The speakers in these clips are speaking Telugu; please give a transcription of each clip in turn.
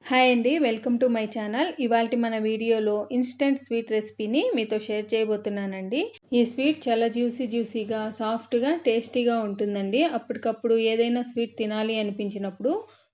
హాయ్ అండి, వెల్కమ్ టు మై ఛానల్. ఇవాల్టి మన వీడియోలో ఇన్స్టెంట్ స్వీట్ రెసిపీని మీతో షేర్ చేయబోతున్నానండి. ఈ స్వీట్ చాలా జ్యూసీగా, సాఫ్ట్గా, టేస్టీగా ఉంటుందండి. అప్పటికప్పుడు ఏదైనా స్వీట్ తినాలి అనిపించినప్పుడు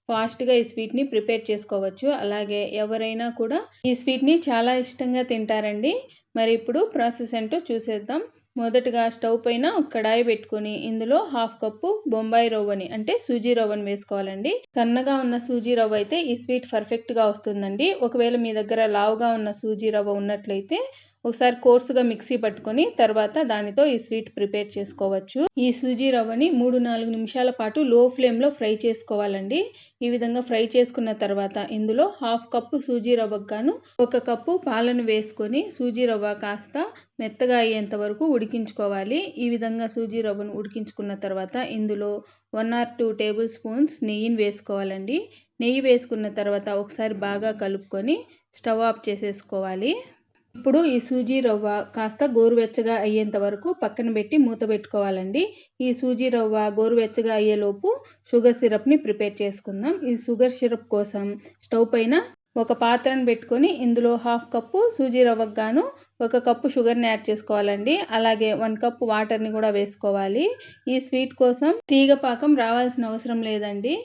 ఫాస్ట్గా ఈ స్వీట్ని ప్రిపేర్ చేసుకోవచ్చు. అలాగే ఎవరైనా కూడా ఈ స్వీట్ని చాలా ఇష్టంగా తింటారండి. మరి ఇప్పుడు ప్రాసెస్ ఏంటో చూసేద్దాం. మొదటగా స్టవ్ పైన ఒక కడాయి పెట్టుకొని ఇందులో హాఫ్ కప్పు బొంబాయి రవ్వని అంటే సూజీ రవ్వని వేసుకోవాలండి. సన్నగా ఉన్న సూజీ రవ్వ అయితే ఈ స్వీట్ పర్ఫెక్ట్గా వస్తుందండి. ఒకవేళ మీ దగ్గర లావుగా ఉన్న సూజీ రవ్వ ఉన్నట్లయితే ఒకసారి కోర్సుగా మిక్సీ పట్టుకొని తర్వాత దానితో ఈ స్వీట్ ప్రిపేర్ చేసుకోవచ్చు. ఈ సూజీ రవ్వని 3-4 నిమిషాల పాటు లో ఫ్లేమ్లో ఫ్రై చేసుకోవాలండి. ఈ విధంగా ఫ్రై చేసుకున్న తర్వాత ఇందులో హాఫ్ కప్పు సూజీ రవ్వకు గాను 1 కప్పు పాలను వేసుకొని సూజీ రవ్వ కాస్త మెత్తగా అయ్యేంత వరకు ఉడికించుకోవాలి. ఈ విధంగా సూజీ రవ్వను ఉడికించుకున్న తర్వాత ఇందులో 1 or 2 టేబుల్ స్పూన్స్ నెయ్యిని వేసుకోవాలండి. నెయ్యి వేసుకున్న తర్వాత ఒకసారి బాగా కలుపుకొని స్టవ్ ఆఫ్ చేసేసుకోవాలి. ఇప్పుడు ఈ సూజీ రవ్వ కాస్త గోరువెచ్చగా అయ్యేంత వరకు పక్కన పెట్టి మూత పెట్టుకోవాలండి. ఈ సూజీ రవ్వ గోరువెచ్చగా అయ్యేలోపు షుగర్ సిరప్ని ప్రిపేర్ చేసుకుందాం. ఈ షుగర్ సిరప్ కోసం స్టవ్ పైన ఒక పాత్రను పెట్టుకొని ఇందులో హాఫ్ కప్పు సూజీ రవ్వకు గాను 1 కప్పు షుగర్ని యాడ్ చేసుకోవాలండి. అలాగే 1 కప్పు వాటర్ని కూడా వేసుకోవాలి. ఈ స్వీట్ కోసం తీగ పాకం రావాల్సిన అవసరం లేదండి.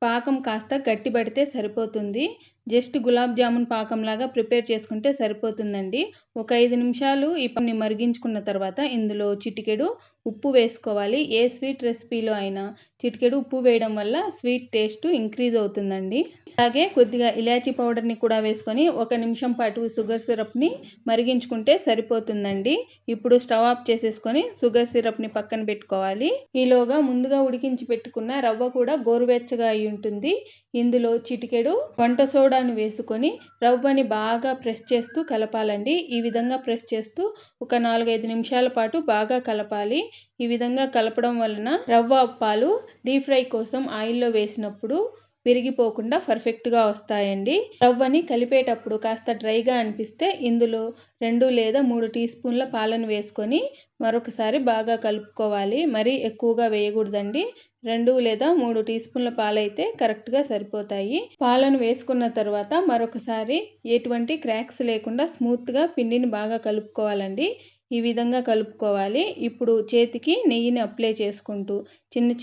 పాకం కాస్త గట్టిపడితే సరిపోతుంది. జస్ట్ గులాబ్ జామున్ పాకంలాగా ప్రిపేర్ చేసుకుంటే సరిపోతుందండి. ఒక 5 నిమిషాలు ఈ పాకంని మరిగించుకున్న తర్వాత ఇందులో చిటికెడు ఉప్పు వేసుకోవాలి. ఏ స్వీట్ రెసిపీలో అయినా చిటికెడు ఉప్పు వేయడం వల్ల స్వీట్ టేస్ట్ ఇంక్రీజ్ అవుతుందండి. అలాగే కొద్దిగా ఇలాచీ పౌడర్ని కూడా వేసుకొని 1 నిమిషం పాటు షుగర్ సిరప్ని మరిగించుకుంటే సరిపోతుందండి. ఇప్పుడు స్టవ్ ఆఫ్ చేసేసుకొని షుగర్ సిరప్ని పక్కన పెట్టుకోవాలి. ఈలోగా ముందుగా ఉడికించి పెట్టుకున్న రవ్వ కూడా గోరువెచ్చగా అయి ఉంటుంది. ఇందులో చిటికెడు వంట సోడాని వేసుకొని రవ్వని బాగా ప్రెస్ చేస్తూ కలపాలండి. ఈ విధంగా ప్రెస్ చేస్తూ ఒక 4-5 నిమిషాల పాటు బాగా కలపాలి. ఈ విధంగా కలపడం వలన రవ్వ అప్పాలు డీప్ ఫ్రై కోసం ఆయిల్లో వేసినప్పుడు విరిగిపోకుండా పర్ఫెక్ట్గా వస్తాయండి. రవ్వని కలిపేటప్పుడు కాస్త డ్రైగా అనిపిస్తే ఇందులో 2 లేదా 3 టీ స్పూన్ల పాలను వేసుకొని మరొకసారి బాగా కలుపుకోవాలి. మరీ ఎక్కువగా వేయకూడదండి. 2 లేదా 3 టీ స్పూన్ల పాలైతే కరెక్ట్గా సరిపోతాయి. పాలను వేసుకున్న తర్వాత మరొకసారి ఎటువంటి క్రాక్స్ లేకుండా స్మూత్గా పిండిని బాగా కలుపుకోవాలండి. ఈ విధంగా కలుపుకోవాలి. ఇప్పుడు చేతికి నెయ్యిని అప్లై చేసుకుంటూ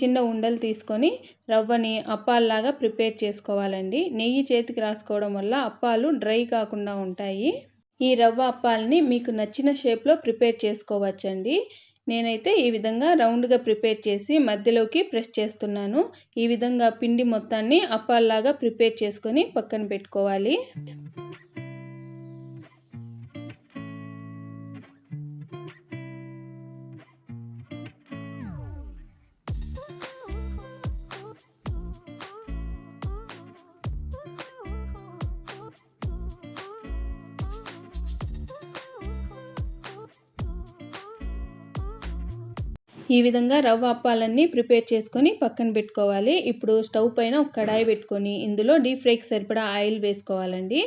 చిన్న ఉండలు తీసుకొని రవ్వని అప్పాల్లాగా ప్రిపేర్ చేసుకోవాలండి. నెయ్యి చేతికి రాసుకోవడం వల్ల అప్పాలు డ్రై కాకుండా ఉంటాయి. ఈ రవ్వ అప్పాలని మీకు నచ్చిన షేప్లో ప్రిపేర్ చేసుకోవచ్చండి. నేనైతే ఈ విధంగా రౌండ్గా ప్రిపేర్ చేసి మధ్యలోకి ప్రెస్ చేస్తున్నాను. ఈ విధంగా పిండి మొత్తాన్ని అప్పాల్లాగా ప్రిపేర్ చేసుకొని పక్కన పెట్టుకోవాలి. ఈ విధంగా రవ్వ అప్పాలన్నీ ప్రిపేర్ చేసుకొని పక్కన పెట్టుకోవాలి. ఇప్పుడు స్టవ్ పైన ఒక కడాయి పెట్టుకొని ఇందులో డీప్ ఫ్రైకి సరిపడా ఆయిల్ వేసుకోవాలండి.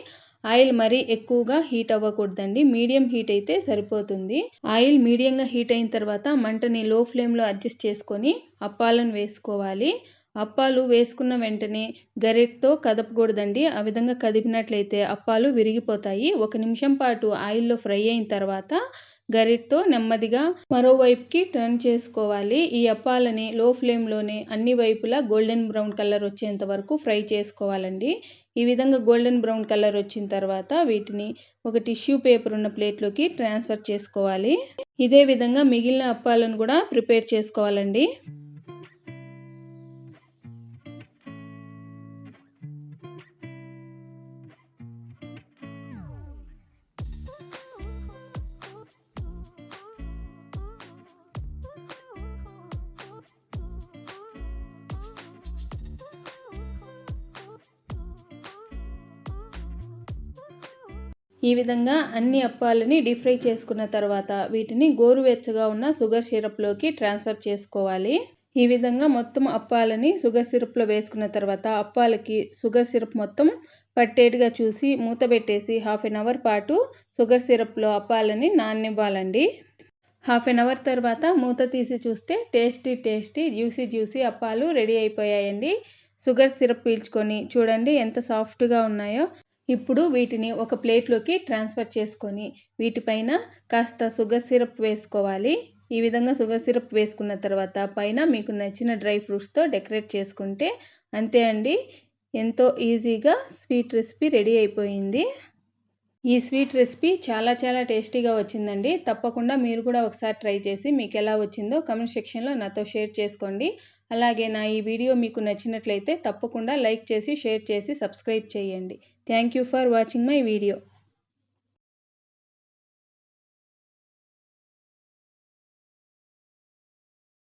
ఆయిల్ మరీ ఎక్కువగా హీట్ అవ్వకూడదండి. మీడియం హీట్ అయితే సరిపోతుంది. ఆయిల్ మీడియంగా హీట్ అయిన తర్వాత మంటని లో ఫ్లేమ్లో అడ్జస్ట్ చేసుకొని అప్పాలను వేసుకోవాలి. అప్పాలు వేసుకున్న వెంటనే గరిటతో కదపకూడదండి. ఆ విధంగా కదిపినట్లయితే అప్పాలు విరిగిపోతాయి. 1 నిమిషం పాటు ఆయిల్లో ఫ్రై అయిన తర్వాత గరిటతో నెమ్మదిగా మరోవైపుకి టర్న్ చేసుకోవాలి. ఈ అప్పాలని లో ఫ్లేమ్లోనే అన్ని వైపులా గోల్డెన్ బ్రౌన్ కలర్ వచ్చేంత వరకు ఫ్రై చేసుకోవాలండి. ఈ విధంగా గోల్డెన్ బ్రౌన్ కలర్ వచ్చిన తర్వాత వీటిని ఒక టిష్యూ పేపర్ ఉన్న ప్లేట్లోకి ట్రాన్స్ఫర్ చేసుకోవాలి. ఇదే విధంగా మిగిలిన అప్పాలను కూడా ప్రిపేర్ చేసుకోవాలండి. ఈ విధంగా అన్ని అప్పాలని డీప్ ఫ్రై చేసుకున్న తర్వాత వీటిని గోరువెచ్చగా ఉన్న షుగర్ సిరప్లోకి ట్రాన్స్ఫర్ చేసుకోవాలి. ఈ విధంగా మొత్తం అప్పాలని షుగర్ సిరప్లో వేసుకున్న తర్వాత అప్పాలకి షుగర్ సిరప్ మొత్తం పట్టేట్టుగా చూసి మూత పెట్టేసి 1/2 అవర్ పాటు షుగర్ సిరప్లో అప్పాలని నాననివ్వాలండి. 1/2 అవర్ తర్వాత మూత తీసి చూస్తే టేస్టీ జ్యూసీ అప్పాలు రెడీ అయిపోయాయండి. షుగర్ సిరప్ పీల్చుకొని చూడండి ఎంత సాఫ్ట్గా ఉన్నాయో. ఇప్పుడు వీటిని ఒక ప్లేట్లోకి ట్రాన్స్ఫర్ చేసుకొని వీటిపైన కాస్త షుగర్ సిరప్ వేసుకోవాలి. ఈ విధంగా షుగర్ సిరప్ వేసుకున్న తర్వాత పైన మీకు నచ్చిన డ్రై ఫ్రూట్స్తో డెకరేట్ చేసుకుంటే అంతే అండి, ఎంతో ఈజీగా స్వీట్ రెసిపీ రెడీ అయిపోయింది. ఈ స్వీట్ రెసిపీ చాలా టేస్టీగా వచ్చిందండి. తప్పకుండా మీరు కూడా ఒకసారి ట్రై చేసి మీకు ఎలా వచ్చిందో కామెంట్ సెక్షన్లో నాతో షేర్ చేసుకోండి. అలాగే నా ఈ వీడియో మీకు నచ్చినట్లయితే తప్పకుండా లైక్ చేసి షేర్ చేసి సబ్స్క్రైబ్ చేయండి. Thank you for watching my video.